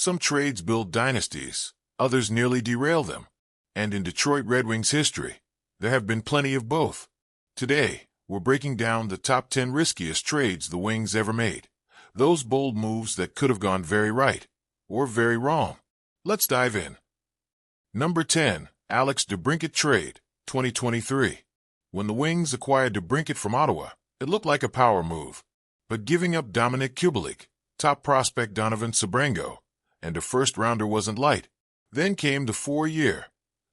Some trades build dynasties, others nearly derail them. And in Detroit Red Wings history, there have been plenty of both. Today, we're breaking down the top 10 riskiest trades the Wings ever made. Those bold moves that could have gone very right, or very wrong. Let's dive in. Number 10. Alex DeBrincat Trade, 2023. When the Wings acquired DeBrincat from Ottawa, it looked like a power move. But giving up Dominik Hasek, top prospect Donovan Sebrango, and a first-rounder wasn't light. Then came the 4-year,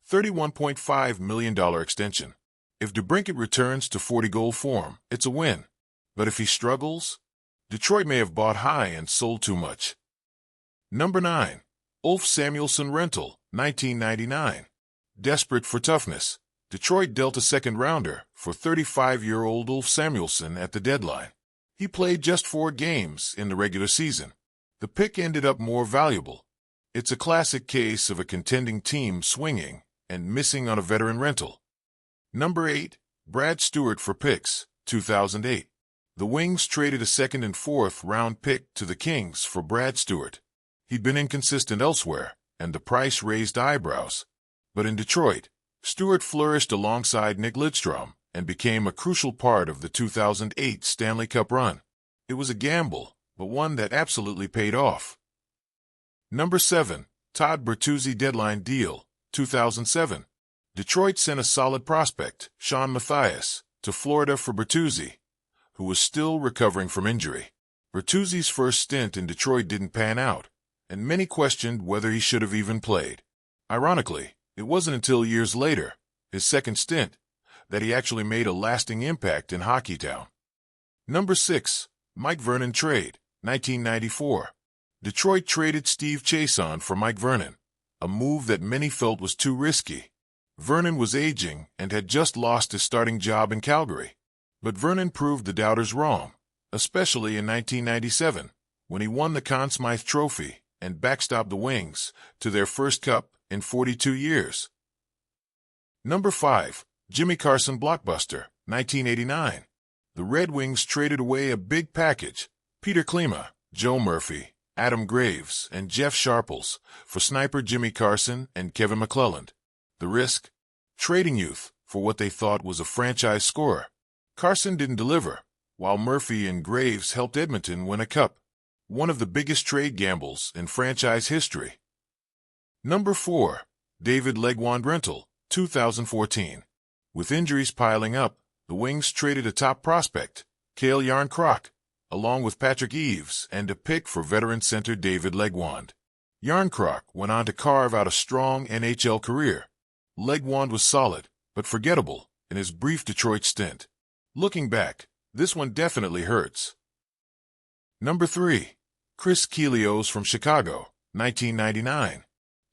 $31.5 million extension. If DeBrincat returns to 40-goal form, it's a win. But if he struggles, Detroit may have bought high and sold too much. Number 9. Ulf Samuelsson Rental, 1999. Desperate for toughness, Detroit dealt a second-rounder for 35-year-old Ulf Samuelsson at the deadline. He played just 4 games in the regular season. The pick ended up more valuable. It's a classic case of a contending team swinging and missing on a veteran rental. Number 8. Brad Stewart for picks, 2008. The Wings traded a second and fourth-round pick to the Kings for Brad Stewart. He'd been inconsistent elsewhere, and the price raised eyebrows. But in Detroit, Stewart flourished alongside Nick Lidstrom and became a crucial part of the 2008 Stanley Cup run. It was a gamble, but one that absolutely paid off. Number 7. Todd Bertuzzi Deadline Deal, 2007. Detroit sent a solid prospect, Sean Matthias, to Florida for Bertuzzi, who was still recovering from injury. Bertuzzi's first stint in Detroit didn't pan out, and many questioned whether he should have even played. Ironically, it wasn't until years later, his second stint, that he actually made a lasting impact in Hockeytown. Number 6. Mike Vernon Trade, 1994. Detroit traded Steve Chiasson for Mike Vernon, a move that many felt was too risky. Vernon was aging and had just lost his starting job in Calgary. But Vernon proved the doubters wrong, especially in 1997, when he won the Conn Smythe Trophy and backstopped the Wings to their first cup in 42 years. Number 5. Jimmy Carson Blockbuster, 1989. The Red Wings traded away a big package, Peter Klima, Joe Murphy, Adam Graves, and Jeff Sharples, for sniper Jimmy Carson and Kevin McClelland. The risk? Trading youth for what they thought was a franchise scorer. Carson didn't deliver, while Murphy and Graves helped Edmonton win a cup. One of the biggest trade gambles in franchise history. Number 4. David Legwand Rental, 2014. With injuries piling up, the Wings traded a top prospect, Cale Yarncroc, along with Patrick Eaves and a pick for veteran center David Legwand. Yarncroc went on to carve out a strong NHL career. Legwand was solid, but forgettable, in his brief Detroit stint. Looking back, this one definitely hurts. Number 3. Chris Chelios from Chicago, 1999.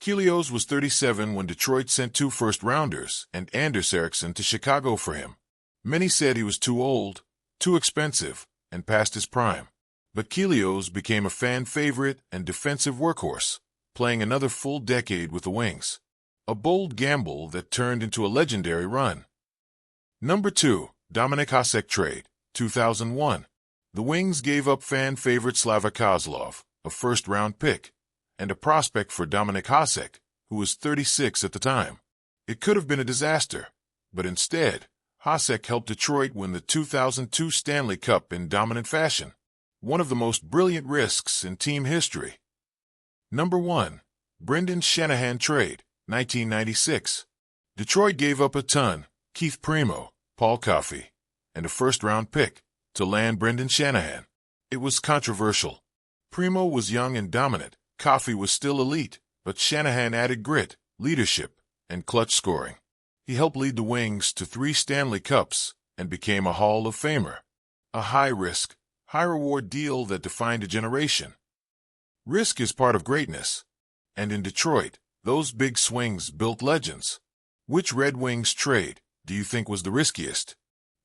Chelios was 37 when Detroit sent 2 first-rounders and Anders Eriksson to Chicago for him. Many said he was too old, too expensive, and past his prime. But Chelios became a fan favorite and defensive workhorse, playing another full decade with the Wings. A bold gamble that turned into a legendary run. Number 2. Dominik Hasek Trade, 2001. The Wings gave up fan favorite Slava Kozlov, a first-round pick, and a prospect for Dominik Hasek, who was 36 at the time. It could have been a disaster, but instead, Hasek helped Detroit win the 2002 Stanley Cup in dominant fashion. One of the most brilliant risks in team history. Number 1. Brendan Shanahan Trade, 1996. Detroit gave up a ton, Keith Primo, Paul Coffey, and a first-round pick to land Brendan Shanahan. It was controversial. Primo was young and dominant, Coffey was still elite, but Shanahan added grit, leadership, and clutch scoring. He helped lead the Wings to 3 Stanley Cups and became a Hall of Famer. A high-risk, high-reward deal that defined a generation. Risk is part of greatness, and in Detroit, those big swings built legends. Which Red Wings trade do you think was the riskiest?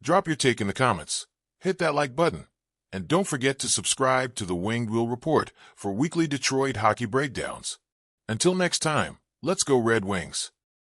Drop your take in the comments, hit that like button, and don't forget to subscribe to the Winged Wheel Report for weekly Detroit hockey breakdowns. Until next time, let's go Red Wings.